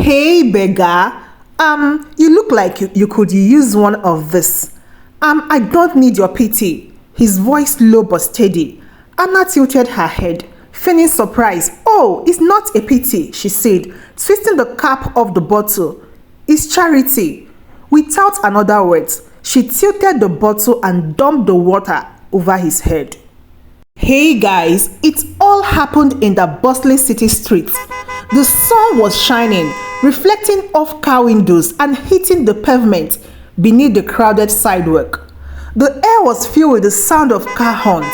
Hey, beggar. You look like you could use one of this. I don't need your pity. His voice low but steady. Anna tilted her head, feigning surprise. Oh, it's not a pity, she said, twisting the cap of the bottle. It's charity. Without another word, she tilted the bottle and dumped the water over his head. Hey guys, it all happened in the bustling city streets. The sun was shining, reflecting off car windows and hitting the pavement beneath the crowded sidewalk. The air was filled with the sound of car horns,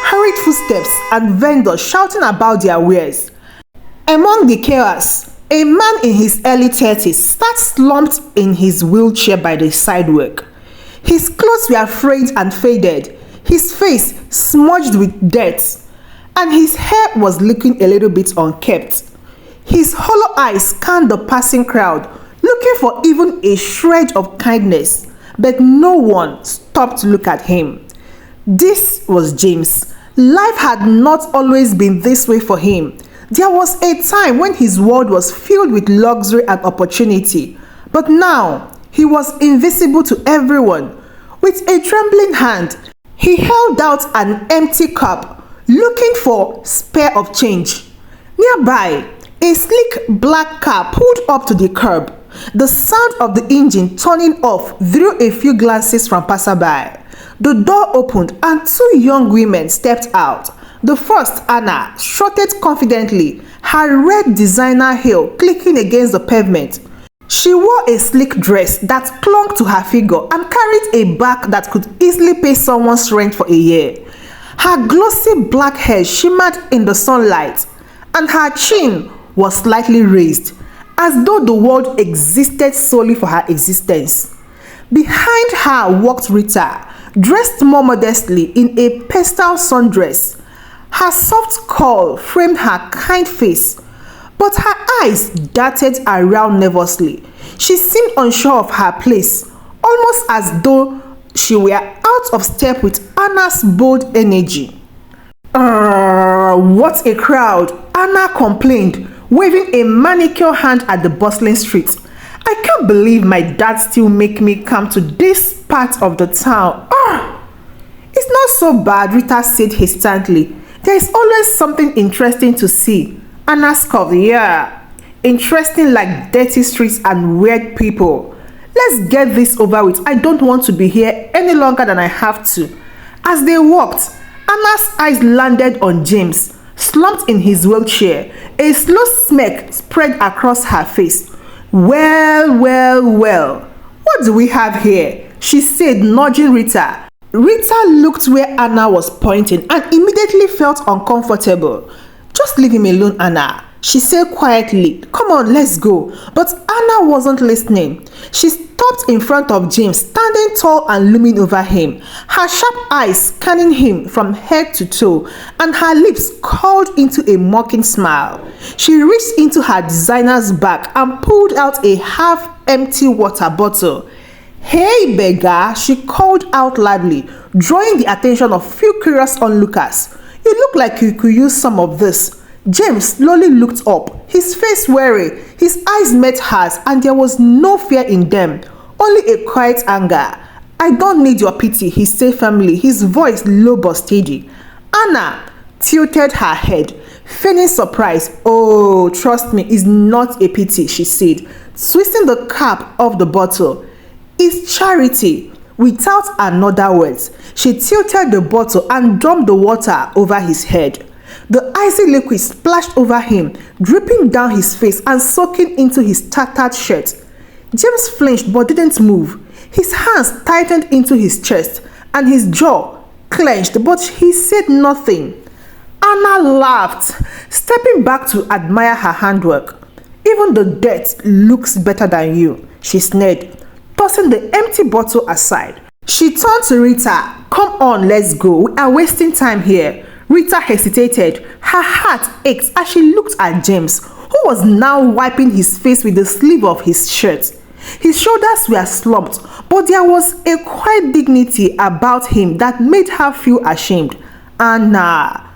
hurried footsteps, and vendors shouting about their wares. Among the chaos, a man in his early 30s sat slumped in his wheelchair by the sidewalk. His clothes were frayed and faded, his face smudged with dirt, and his hair was looking a little bit unkempt. His hollow eyes scanned the passing crowd, looking for even a shred of kindness, but no one stopped to look at him. This was James. Life had not always been this way for him. There was a time when his world was filled with luxury and opportunity, but now he was invisible to everyone. With a trembling hand, he held out an empty cup, looking for spare of change. Nearby, a sleek black car pulled up to the curb. The sound of the engine turning off drew a few glances from passerby. The door opened and two young women stepped out. The first, Anna, strutted confidently, her red designer heel clicking against the pavement. She wore a sleek dress that clung to her figure and carried a bag that could easily pay someone's rent for a year. Her glossy black hair shimmered in the sunlight, and her chin was slightly raised, as though the world existed solely for her existence. Behind her walked Rita, dressed more modestly in a pastel sundress. Her soft curl framed her kind face, but her eyes darted around nervously. She seemed unsure of her place, almost as though she were out of step with Anna's bold energy. What a crowd, Anna complained, waving a manicure hand at the bustling street. I can't believe my dad still make me come to this part of the town. It's not so bad, Rita said hastily. There is always something interesting to see. Anna scoffed. Yeah, interesting like dirty streets and weird people. Let's get this over with. I don't want to be here any longer than I have to. As they walked, Anna's eyes landed on James, slumped in his wheelchair. A slow smirk spread across her face. Well, what do we have here? She said, nudging Rita. Rita looked where Anna was pointing and immediately felt uncomfortable. Just leave him alone, Anna, she said quietly. Come on, let's go. But Anna wasn't listening. She stopped in front of James, standing tall and looming over him, her sharp eyes scanning him from head to toe, and her lips curled into a mocking smile. She reached into her designer's bag and pulled out a half-empty water bottle. Hey, beggar, she called out loudly, drawing the attention of few curious onlookers. You look like you could use some of this. James slowly looked up, his face wary. His eyes met hers, and there was no fear in them, only a quiet anger. I don't need your pity, he said firmly, his voice low but steady. Anna tilted her head, feigning surprise. Oh, trust me, it's not a pity, she said, twisting the cap of the bottle. It's charity. Without another word, she tilted the bottle and dumped the water over his head. The icy liquid splashed over him, dripping down his face and soaking into his tattered shirt. James flinched but didn't move. His hands tightened into his chest and his jaw clenched, but he said nothing. Anna laughed, stepping back to admire her handwork. Even the dirt looks better than you, she sneered, tossing the empty bottle aside. She turned to Rita. Come on, let's go. We are wasting time here. Rita hesitated. Her heart ached as she looked at James, who was now wiping his face with the sleeve of his shirt. His shoulders were slumped, but there was a quiet dignity about him that made her feel ashamed. Anna,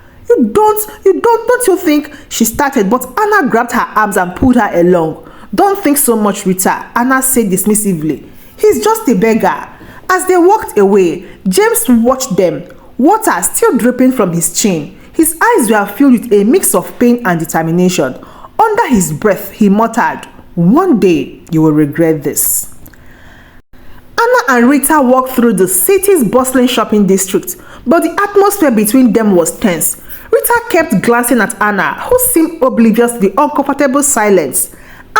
don't you think, she started, but Anna grabbed her arms and pulled her along. Don't think so much, Rita, Anna said dismissively. He's just a beggar. As they walked away, James watched them, water still dripping from his chin. His eyes were filled with a mix of pain and determination. Under his breath, he muttered, "One day you will regret this." Anna and Rita walked through the city's bustling shopping district, but the atmosphere between them was tense. Rita kept glancing at Anna, who seemed oblivious to the uncomfortable silence.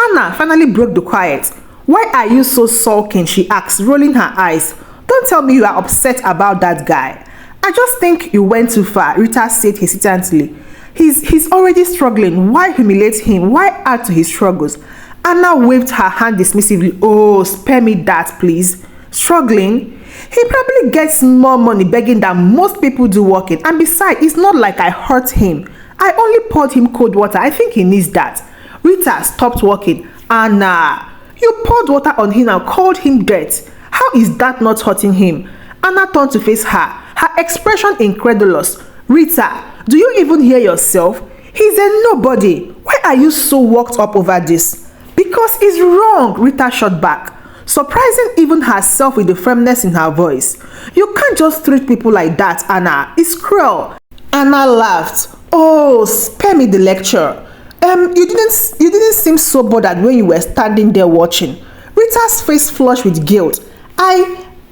Anna finally broke the quiet. "Why are you so sulking?" she asked, rolling her eyes. "Don't tell me you are upset about that guy." "I just think you went too far," Rita said hesitantly. He's already struggling. Why humiliate him? Why add to his struggles?" Anna waved her hand dismissively. "Oh, spare me that, please. Struggling? He probably gets more money begging than most people do working. And besides, it's not like I hurt him. I only poured him cold water. I think he needs that." Rita stopped walking. "Anna, you poured water on him and called him dirt. How is that not hurting him?" Anna turned to face her, her expression incredulous. "Rita, do you even hear yourself? He's a nobody. Why are you so worked up over this?" "Because it's wrong," Rita shot back, surprising even herself with the firmness in her voice. "You can't just treat people like that, Anna. It's cruel." Anna laughed. "Oh, spare me the lecture. You didn't seem so bothered when you were standing there watching." Rita's face flushed with guilt. I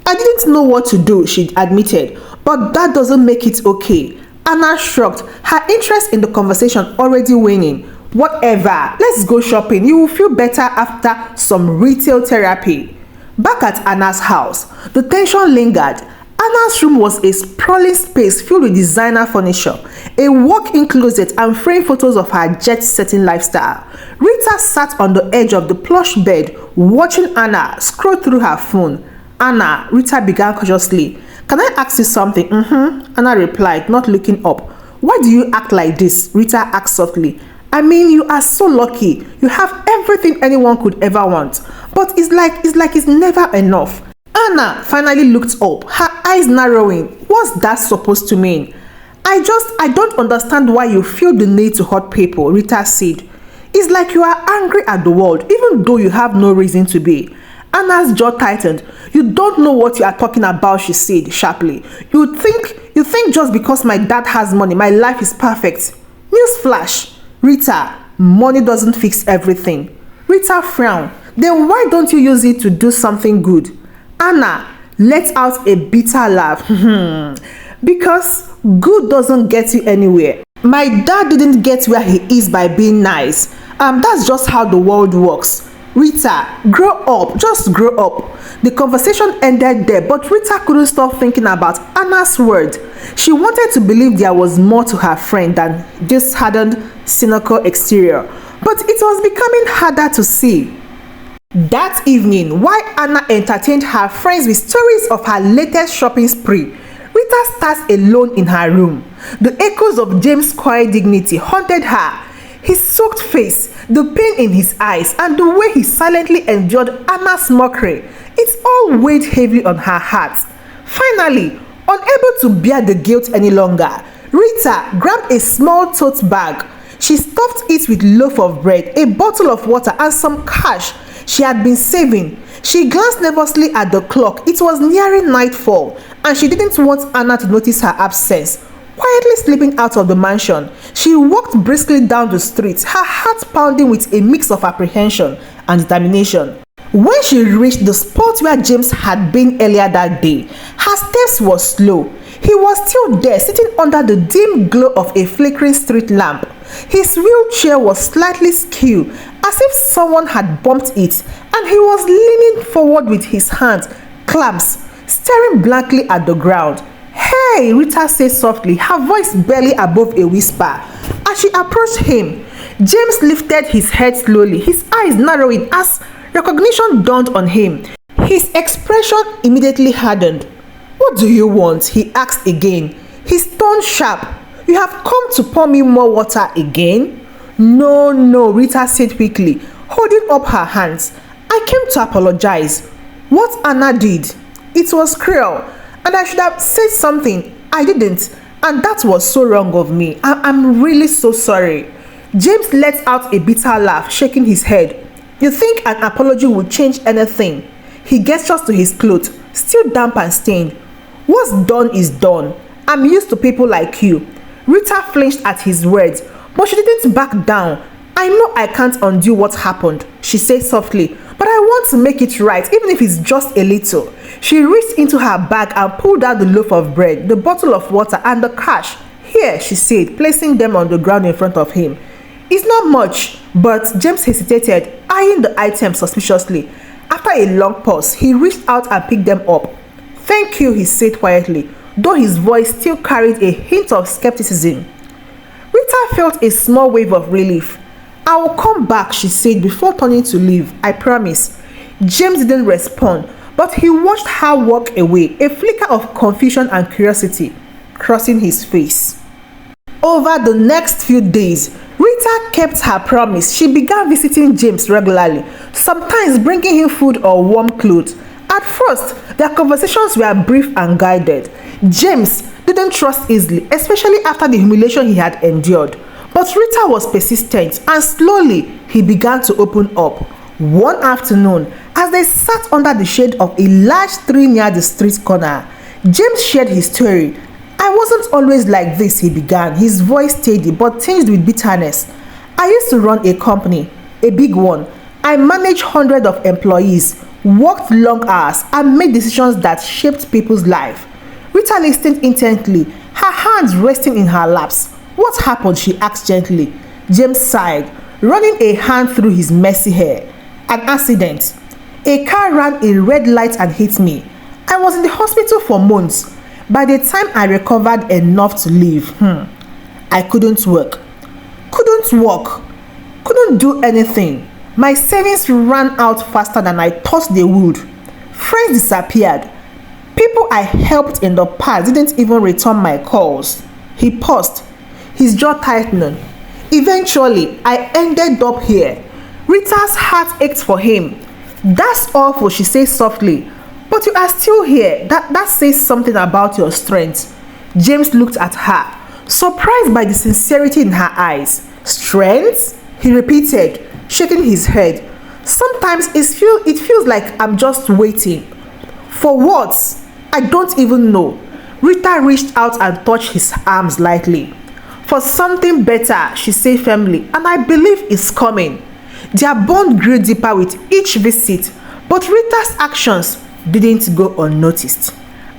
didn't know what to do," she admitted, "but that doesn't make it okay." Anna shrugged, her interest in the conversation already waning. "Whatever, let's go shopping. You will feel better after some retail therapy." Back at Anna's house, the tension lingered. Anna's room was a sprawling space filled with designer furniture, a walk-in closet, and framed photos of her jet-setting lifestyle. Rita sat on the edge of the plush bed, watching Anna scroll through her phone. "Anna," Rita began cautiously. "Can I ask you something?" Anna replied, not looking up. "Why do you act like this?" Rita asked softly. "I mean, you are so lucky. You have everything anyone could ever want. But it's like it's never enough." Anna finally looked up, her eyes narrowing. "What's that supposed to mean?" I don't understand why you feel the need to hurt people," Rita said. "It's like you are angry at the world, even though you have no reason to be." Anna's jaw tightened. "You don't know what you are talking about," she said sharply. You think just because my dad has money, my life is perfect. Newsflash, Rita, money doesn't fix everything." Rita frowned. "Then why don't you use it to do something good?" Anna let out a bitter laugh. "Because good doesn't get you anywhere. My dad didn't get where he is by being nice. That's just how the world works. Rita, grow up, just grow up." The conversation ended there, but Rita couldn't stop thinking about Anna's word. She wanted to believe there was more to her friend than this hardened, cynical exterior, but it was becoming harder to see. That evening, while Anna entertained her friends with stories of her latest shopping spree, Rita sat alone in her room. The echoes of James' quiet dignity haunted her. His soaked face, the pain in his eyes, and the way he silently endured Anna's mockery, it all weighed heavily on her heart. Finally, unable to bear the guilt any longer, Rita grabbed a small tote bag. She stuffed it with a loaf of bread, a bottle of water, and some cash she had been saving. She glanced nervously at the clock. It was nearing nightfall, and she didn't want Anna to notice her absence. Quietly slipping out of the mansion, she walked briskly down the street, her heart pounding with a mix of apprehension and determination. When she reached the spot where James had been earlier that day, her steps were slow. He was still there, sitting under the dim glow of a flickering street lamp. His wheelchair was slightly askew, as if someone had bumped it, and he was leaning forward with his hands clasped, staring blankly at the ground. "Hey," Rita said softly, her voice barely above a whisper. As she approached him, James lifted his head slowly, his eyes narrowing as recognition dawned on him. His expression immediately hardened. "What do you want?" he asked again, his tone sharp. "You have come to pour me more water again?" No, Rita said quickly, holding up her hands. "I came to apologize. What Anna did, it was cruel, and I should have said something. I didn't, and that was so wrong of me. I'm really so sorry." James let out a bitter laugh, shaking his head. You think an apology would change anything? He gestures to his clothes, still damp and stained. What's done is done. I'm used to people like you. Rita flinched at his words, but she didn't back down. I know I can't undo what happened, she said softly, but I want to make it right, even if it's just a little. She reached into her bag and pulled out the loaf of bread, the bottle of water, and the cash. Here, she said, placing them on the ground in front of him. It's not much, but James hesitated, eyeing the items suspiciously. After a long pause, he reached out and picked them up. Thank you, he said quietly, though his voice still carried a hint of skepticism. Rita felt a small wave of relief. I will come back, she said before turning to leave. I promise. James didn't respond, but he watched her walk away, a flicker of confusion and curiosity crossing his face. Over the next few days, Rita kept her promise. She began visiting James regularly, sometimes bringing him food or warm clothes. At first, their conversations were brief and guided. James didn't trust easily, especially after the humiliation he had endured. But Rita was persistent, and slowly he began to open up. One afternoon, as they sat under the shade of a large tree near the street corner, James shared his story. I wasn't always like this, he began, his voice steady but tinged with bitterness. I used to run a company, a big one. I managed hundreds of employees, worked long hours, and made decisions that shaped people's lives. Rita listened intently, her hands resting in her laps. What happened? She asked gently. James sighed, running a hand through his messy hair. An accident. A car ran a red light and hit me. I was in the hospital for months. By the time I recovered enough to leave, I couldn't work. Couldn't do anything. My savings ran out faster than I thought they would. Friends disappeared. People I helped in the past didn't even return my calls. He paused, his jaw tightening. Eventually, I ended up here. Rita's heart ached for him. That's awful, she said softly. But you are still here. That says something about your strength. James looked at her, surprised by the sincerity in her eyes. Strength? He repeated, shaking his head. Sometimes it feels like I'm just waiting. For what? I don't even know. Rita reached out and touched his arms lightly. For something better, she said firmly, and I believe it's coming. Their bond grew deeper with each visit, but Rita's actions didn't go unnoticed.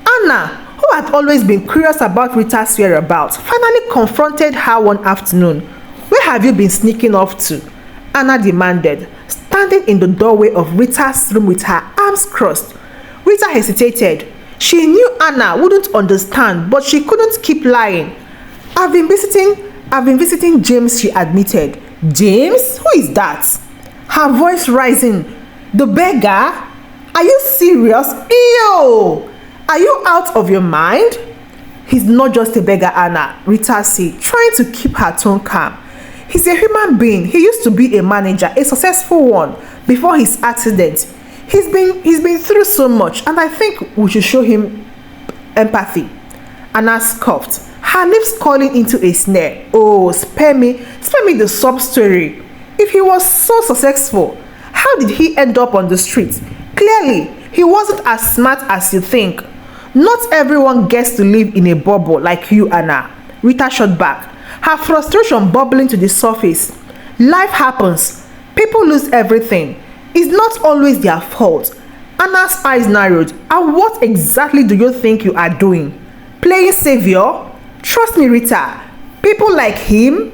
Anna, who had always been curious about Rita's whereabouts, finally confronted her one afternoon. Where have you been sneaking off to? Anna demanded, standing in the doorway of Rita's room with her arms crossed. Rita hesitated. She knew Anna wouldn't understand, but she couldn't keep lying. I've been visiting James, she admitted. James? Who is that? Her voice rising. The beggar? Are you serious? Ew! Are you out of your mind? He's not just a beggar, Anna, Rita said, trying to keep her tone calm. He's a human being. He used to be a manager, a successful one, before his accident. He's been through so much, and I think we should show him empathy. Anna scoffed, her lips curling into a snare. Oh, spare me the sub story. If he was so successful, how did he end up on the street? Clearly, he wasn't as smart as you think. Not everyone gets to live in a bubble like you, Anna. Rita shot back, her frustration bubbling to the surface. Life happens. People lose everything. It's not always their fault. Anna's eyes narrowed. And what exactly do you think you are doing? Playing savior? Trust me, Rita. People like him,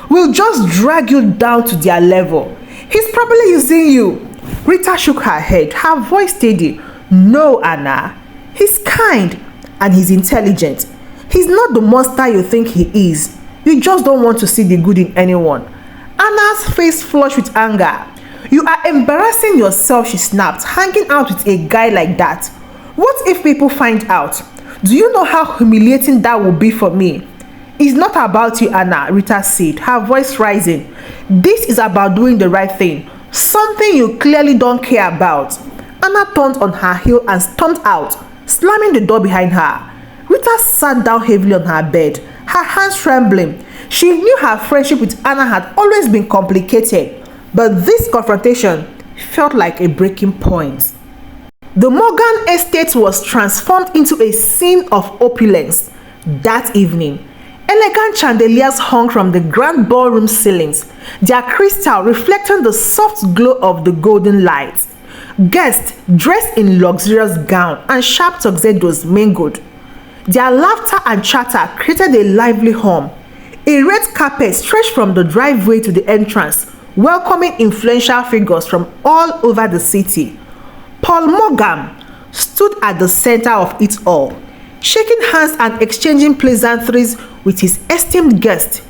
will just drag you down to their level. He's probably using you. Rita shook her head, her voice steady. No, Anna. He's kind and he's intelligent. He's not the monster you think he is. You just don't want to see the good in anyone. Anna's face flushed with anger. You are embarrassing yourself, she snapped, hanging out with a guy like that. What if people find out? Do you know how humiliating that would be for me? It's not about you, Anna, Rita said, her voice rising. This is about doing the right thing, something you clearly don't care about. Anna turned on her heel and stormed out, slamming the door behind her. Rita sat down heavily on her bed, her hands trembling. She knew her friendship with Anna had always been complicated, But this confrontation felt like a breaking point. The Morgan estate was transformed into a scene of opulence that evening. Elegant chandeliers hung from the grand ballroom ceilings, their crystal reflecting the soft glow of the golden lights. Guests dressed in luxurious gowns and sharp tuxedos mingled. Their laughter and chatter created a lively hum. A red carpet stretched from the driveway to the entrance, welcoming influential figures from all over the city. Paul Morgan stood at the center of it all, shaking hands and exchanging pleasantries with his esteemed guest.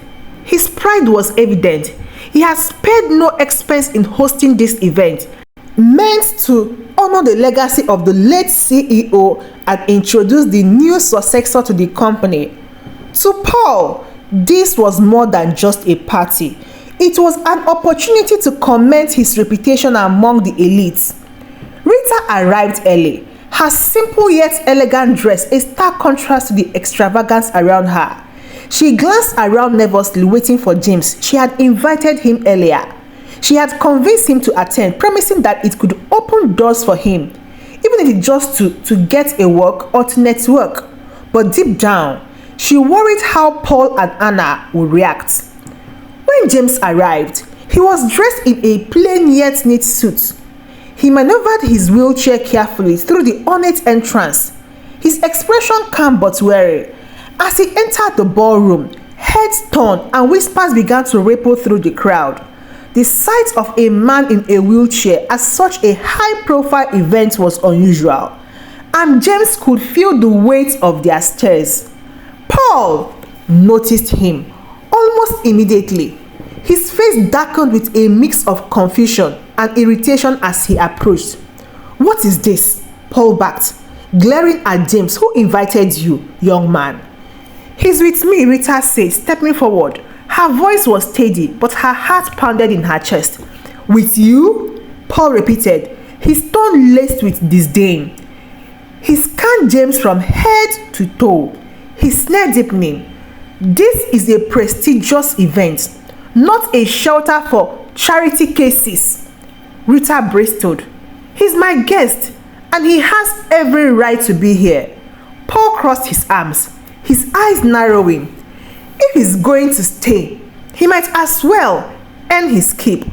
His pride was evident. He had spared no expense in hosting this event, meant to honor the legacy of the late CEO and introduce the new successor to the company. To Paul, this was more than just a party. It was an opportunity to commend his reputation among the elites. Rita arrived early, her simple yet elegant dress a stark contrast to the extravagance around her. She glanced around nervously, waiting for James. She had invited him earlier. She had convinced him to attend, promising that it could open doors for him, even if it's just to get a work or to network. But deep down, she worried how Paul and Anna would react. When James arrived, he was dressed in a plain yet neat suit. He maneuvered his wheelchair carefully through the ornate entrance, his expression calm but wary. As he entered the ballroom, heads turned and whispers began to ripple through the crowd. The sight of a man in a wheelchair at such a high-profile event was unusual, and James could feel the weight of their stares. Paul noticed him almost immediately. His face darkened with a mix of confusion and irritation as he approached. "What is this?" Paul barked, glaring at James. "Who invited you, young man?" "He's with me," Rita said, stepping forward. Her voice was steady, but her heart pounded in her chest. "With you?" Paul repeated, his tone laced with disdain. He scanned James from head to toe, his sneer deepening. "This is a prestigious event, not a shelter for charity cases." Rita bristled. "He's my guest, and he has every right to be here." Paul crossed his arms, his eyes narrowing. If he's going to stay, he might as well earn his keep.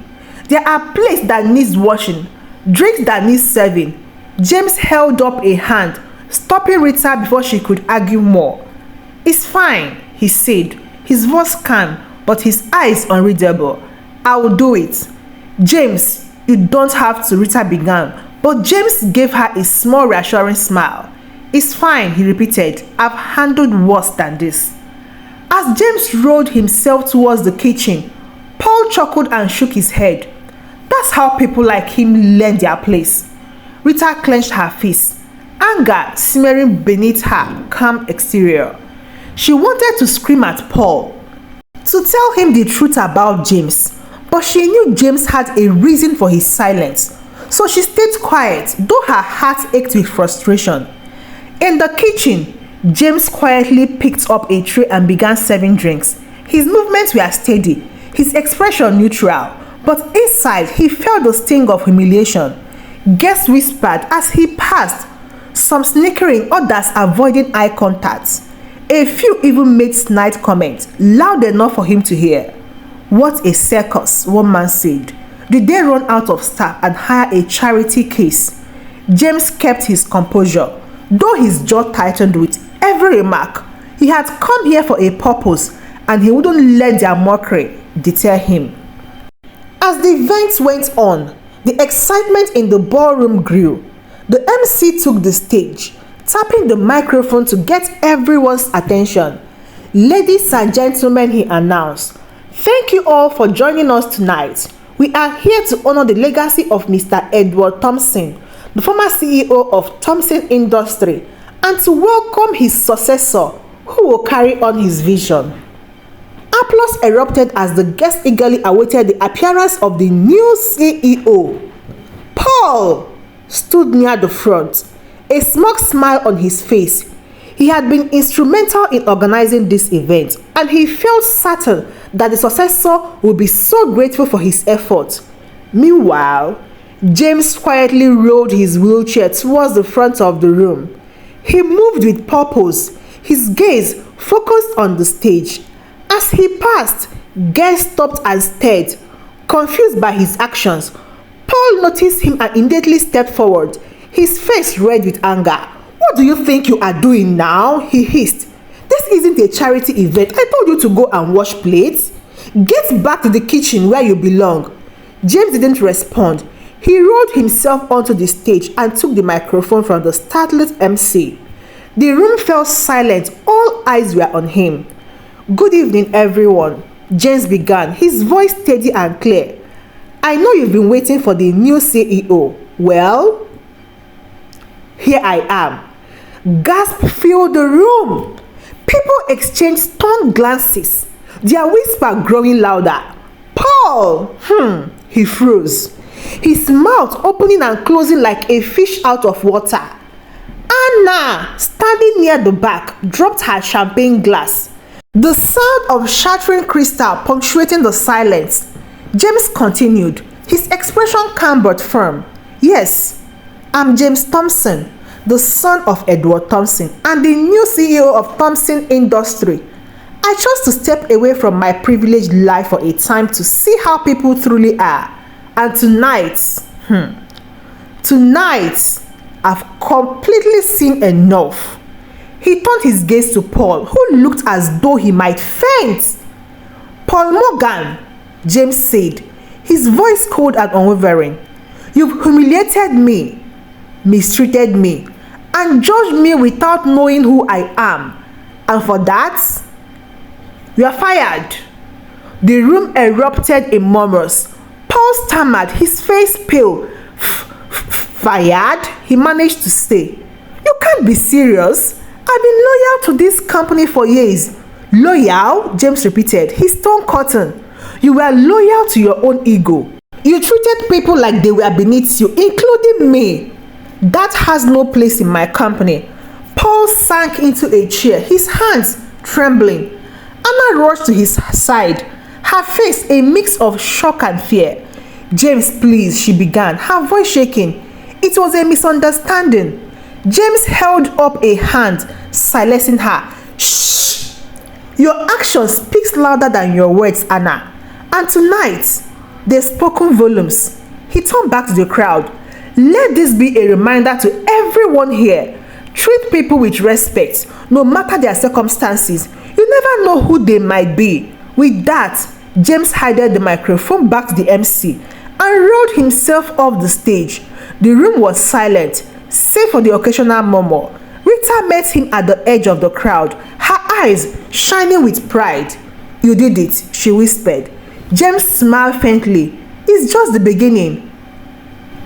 There are plates that needs washing, drinks that need serving. James held up a hand, stopping Rita before she could argue more. "It's fine," he said, his voice calm, but his eyes unreadable. "I will do it." "James, you don't have to," Rita began, but James gave her a small reassuring smile. "It's fine," he repeated. "I've handled worse than this." As James rolled himself towards the kitchen, Paul chuckled and shook his head. "That's how people like him learn their place." Rita clenched her fist, anger simmering beneath her calm exterior. She wanted to scream at Paul, to tell him the truth about James, but she knew James had a reason for his silence, so she stayed quiet, though her heart ached with frustration. In the kitchen, James quietly picked up a tray and began serving drinks. His movements were steady, his expression neutral, but inside he felt the sting of humiliation. Guests whispered as he passed, some snickering, others avoiding eye contact. A few even made snide comments, loud enough for him to hear. "What a circus," one man said. "Did they run out of staff and hire a charity case?" James kept his composure, though his jaw tightened with every remark. He had come here for a purpose, and he wouldn't let their mockery deter him. As the event went on, the excitement in the ballroom grew. The MC took the stage, tapping the microphone to get everyone's attention. "Ladies and gentlemen," he announced, "thank you all for joining us tonight. We are here to honor the legacy of Mr. Edward Thompson, the former CEO of Thompson Industry, and to welcome his successor, who will carry on his vision." Applause erupted as the guests eagerly awaited the appearance of the new CEO. Paul stood near the front, a smug smile on his face. He had been instrumental in organizing this event, and he felt certain that the successor would be so grateful for his efforts. Meanwhile, James quietly rolled his wheelchair towards the front of the room. He moved with purpose, his gaze focused on the stage. As he passed, guests stopped and stared, confused by his actions. Paul noticed him and immediately stepped forward, his face red with anger. "What do you think you are doing now?" he hissed. "This isn't a charity event. I told you to go and wash plates. Get back to the kitchen where you belong." James didn't respond. He rolled himself onto the stage and took the microphone from the startled MC. The room fell silent. All eyes were on him. "Good evening, everyone," James began, his voice steady and clear. "I know you've been waiting for the new CEO. Well, here I am." Gasp filled the room. People exchanged stunned glances, their whisper growing louder. "Paul!" He froze, his mouth opening and closing like a fish out of water. Anna, standing near the back, dropped her champagne glass, the sound of shattering crystal punctuating the silence. James continued, his expression calm but firm. "Yes, I'm James Thompson, the son of Edward Thompson and the new CEO of Thompson Industry. I chose to step away from my privileged life for a time to see how people truly are. And tonight, I've completely seen enough." He turned his gaze to Paul, who looked as though he might faint. "Paul Morgan," James said, his voice cold and unwavering. "You've humiliated me, mistreated me, and judged me without knowing who I am. And for that, you are fired." The room erupted in murmurs. Paul stammered, his face pale. "Fired?" he managed to say. "You can't be serious. I've been loyal to this company for years." "Loyal?" James repeated, his tone cutting. "You were loyal to your own ego. You treated people like they were beneath you, including me. That has no place in my company." Paul sank into a chair, his hands trembling. Anna rushed to his side, her face a mix of shock and fear. "James, please," she began, her voice shaking. "It was a misunderstanding." James held up a hand, silencing her. "Shh! Your action speaks louder than your words, Anna. And tonight, they've spoken volumes." He turned back to the crowd. "Let this be a reminder to everyone here. Treat people with respect, no matter their circumstances. You never know who they might be." With that, James handed the microphone back to the MC and rolled himself off the stage. The room was silent, save for the occasional murmur. Rita met him at the edge of the crowd, her eyes shining with pride. "You did it," she whispered. James smiled faintly. "It's just the beginning."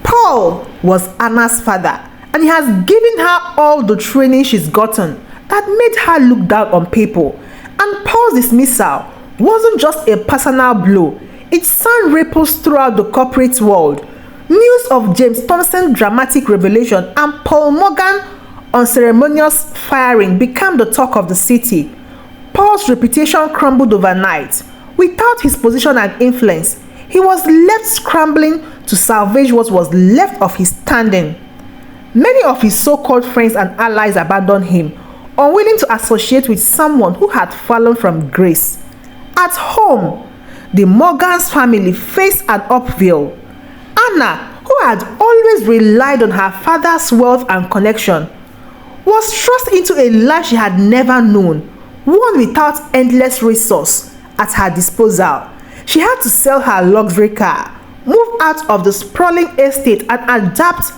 Paul was Anna's father, and he has given her all the training she's gotten that made her look down on people. And Paul's dismissal wasn't just a personal blow. It sent ripples throughout the corporate world. News of James Thompson's dramatic revelation and Paul Morgan's unceremonious firing became the talk of the city. Paul's reputation crumbled overnight. Without his position and influence, he was left scrambling to salvage what was left of his standing. Many of his so-called friends and allies abandoned him, unwilling to associate with someone who had fallen from grace. At home, the Morgan's family faced an upheaval. Anna, who had always relied on her father's wealth and connection, was thrust into a life she had never known, one without endless resource at her disposal. She had to sell her luxury car, move out of the sprawling estate and adapt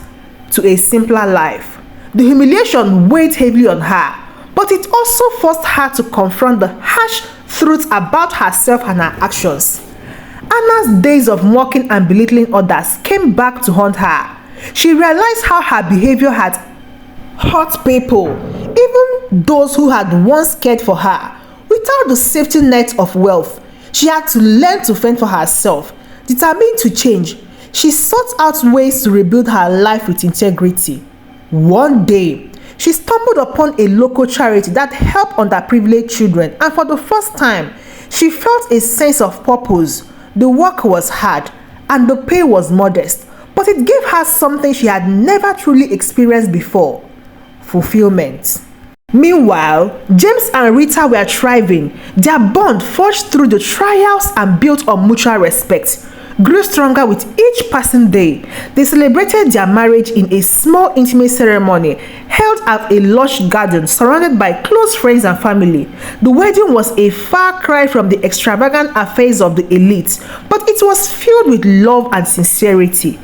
to a simpler life. The humiliation weighed heavily on her, but it also forced her to confront the harsh truth about herself and her actions. Anna's days of mocking and belittling others came back to haunt her. She realized how her behavior had hurt people, even those who had once cared for her. Without the safety net of wealth, she had to learn to fend for herself. Determined to change, she sought out ways to rebuild her life with integrity. One day, she stumbled upon a local charity that helped underprivileged children, and for the first time, she felt a sense of purpose. The work was hard, and the pay was modest, but it gave her something she had never truly experienced before: fulfillment. Meanwhile, James and Rita were thriving. Their bond, forged through the trials and built on mutual respect, grew stronger with each passing day. They celebrated their marriage in a small, intimate ceremony held at a lush garden surrounded by close friends and family. The wedding was a far cry from the extravagant affairs of the elite, but it was filled with love and sincerity.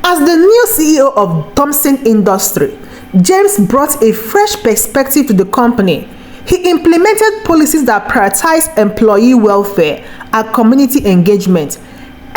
As the new CEO of Thompson Industry, James brought a fresh perspective to the company. He implemented policies that prioritized employee welfare and community engagement,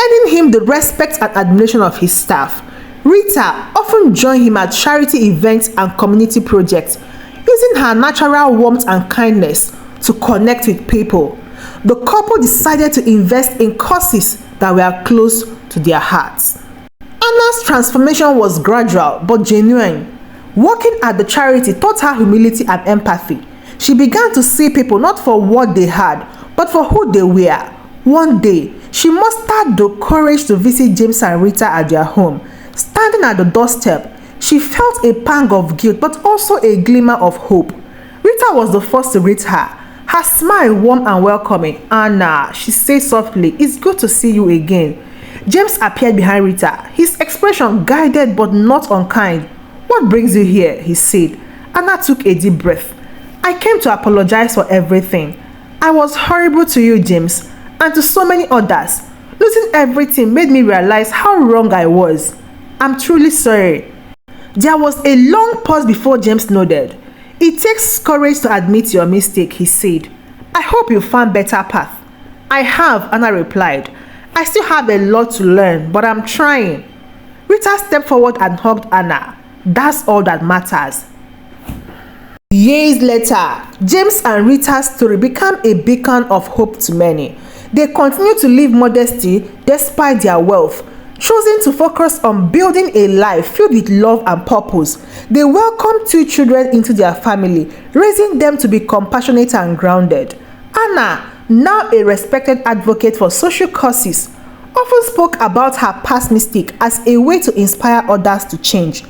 earning him the respect and admiration of his staff. Rita often joined him at charity events and community projects, using her natural warmth and kindness to connect with people. The couple decided to invest in causes that were close to their hearts. Anna's transformation was gradual but genuine. Working at the charity taught her humility and empathy. She began to see people not for what they had, but for who they were. One day, she mustered the courage to visit James and Rita at their home. Standing at the doorstep, she felt a pang of guilt but also a glimmer of hope. Rita was the first to greet her, her smile warm and welcoming. "Anna," she said softly, "it's good to see you again." James appeared behind Rita, his expression guided but not unkind. "What brings you here?" he said. Anna took a deep breath. "I came to apologize for everything. I was horrible to you, James, and to so many others. Losing everything made me realize how wrong I was. I'm truly sorry." There was a long pause before James nodded. "It takes courage to admit your mistake," he said. "I hope you found better path." "I have," Anna replied. "I still have a lot to learn, but I'm trying." Rita stepped forward and hugged Anna. "That's all that matters." Years later, James and Rita's story became a beacon of hope to many. They continued to live modesty despite their wealth, choosing to focus on building a life filled with love and purpose. They welcomed 2 children into their family, raising them to be compassionate and grounded. Anna, now a respected advocate for social causes, often spoke about her past mistake as a way to inspire others to change.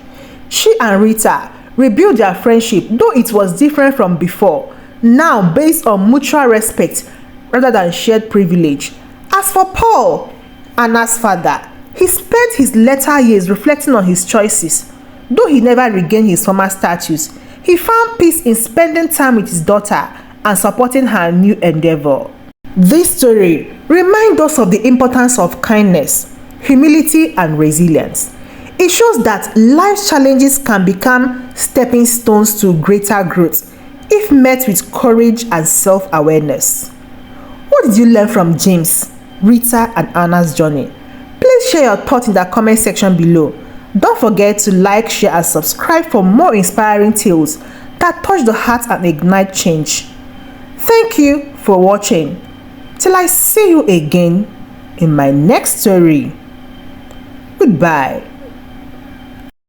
She and Rita rebuilt their friendship, though it was different from before, now based on mutual respect rather than shared privilege. As for Paul, Anna's father, he spent his later years reflecting on his choices. Though he never regained his former status, he found peace in spending time with his daughter and supporting her new endeavor. This story reminds us of the importance of kindness, humility, and resilience. It shows that life's challenges can become stepping stones to greater growth if met with courage and self-awareness. What did you learn from James, Rita, and Anna's journey? Please share your thoughts in the comment section below. Don't forget to like, share, and subscribe for more inspiring tales that touch the heart and ignite change. Thank you for watching. Till I see you again in my next story. Goodbye.